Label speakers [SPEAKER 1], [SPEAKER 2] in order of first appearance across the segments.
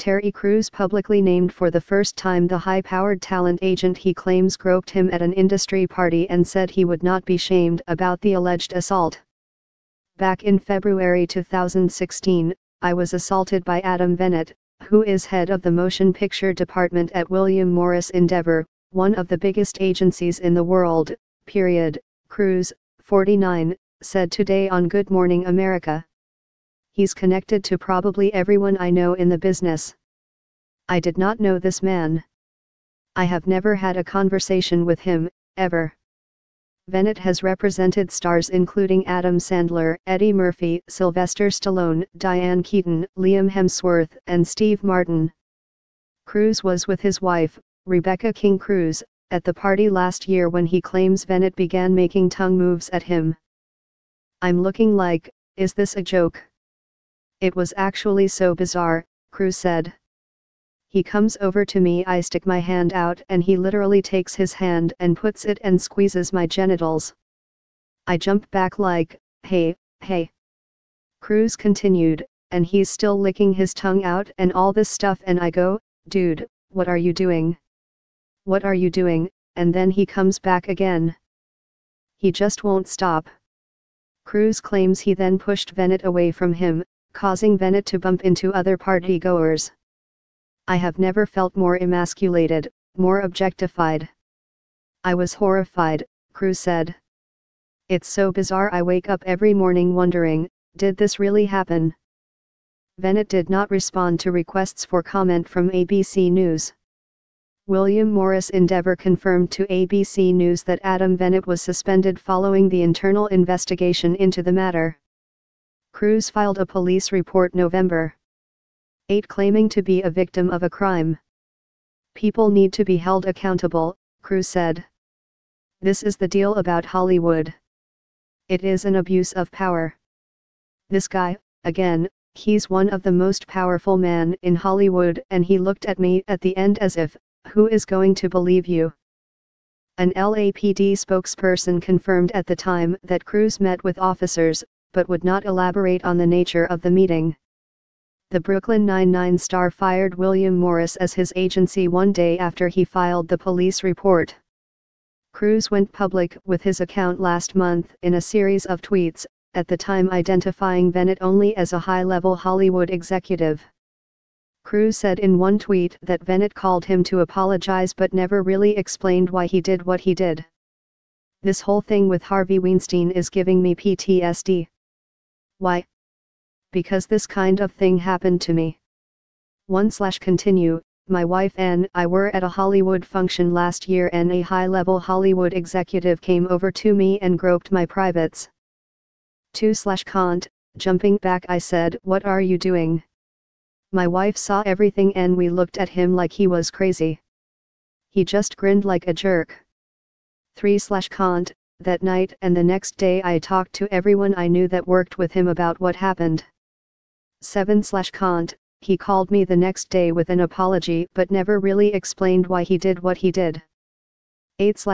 [SPEAKER 1] Terry Crews publicly named for the first time the high-powered talent agent he claims groped him at an industry party and said he would not be shamed about the alleged assault. Back in February 2016, I was assaulted by Adam Bennett, who is head of the motion picture department at William Morris Endeavor, one of the biggest agencies in the world, period, Crews, 49, said today on Good Morning America. He's connected to probably everyone I know in the business. I did not know this man. I have never had a conversation with him, ever. Bennett has represented stars including Adam Sandler, Eddie Murphy, Sylvester Stallone, Diane Keaton, Liam Hemsworth, and Steve Martin. Crews was with his wife, Rebecca King Crews, at the party last year when he claims Bennett began making tongue moves at him. I'm looking like, is this a joke? It was actually so bizarre, Crews said. He comes over to me, I stick my hand out and he literally takes his hand and puts it and squeezes my genitals. I jump back like, hey, hey. Crews continued, and he's still licking his tongue out and all this stuff and I go, dude, what are you doing? What are you doing? And then he comes back again. He just won't stop. Crews claims he then pushed Bennett away from him, causing Bennett to bump into other partygoers. I have never felt more emasculated, more objectified. I was horrified, Crews said. It's so bizarre, I wake up every morning wondering, did this really happen? Bennett did not respond to requests for comment from ABC News. William Morris Endeavor confirmed to ABC News that Adam Bennett was suspended following the internal investigation into the matter. Crews filed a police report November 8 claiming to be a victim of a crime. People need to be held accountable, Crews said. This is the deal about Hollywood. It is an abuse of power. This guy, again, he's one of the most powerful men in Hollywood and he looked at me at the end as if, who is going to believe you? An LAPD spokesperson confirmed at the time that Crews met with officers, but would not elaborate on the nature of the meeting. The Brooklyn Nine-Nine star fired William Morris as his agency one day after he filed the police report. Crews went public with his account last month in a series of tweets, at the time identifying Bennett only as a high-level Hollywood executive. Crews said in one tweet that Bennett called him to apologize but never really explained why he did what he did. This whole thing with Harvey Weinstein is giving me PTSD. Why? Because this kind of thing happened to me. Continue, my wife and I were at a Hollywood function last year and a high-level Hollywood executive came over to me and groped my privates. Jumping back I said, what are you doing? My wife saw everything and we looked at him like he was crazy. He just grinned like a jerk. 3. That night and the next day I talked to everyone I knew that worked with him about what happened. 7. He called me the next day with an apology but never really explained why he did what he did. 8.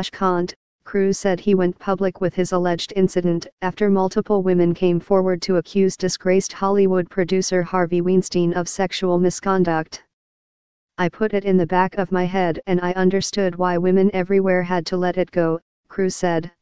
[SPEAKER 1] Crews said he went public with his alleged incident after multiple women came forward to accuse disgraced Hollywood producer Harvey Weinstein of sexual misconduct. I put it in the back of my head and I understood why women everywhere had to let it go, Crews said.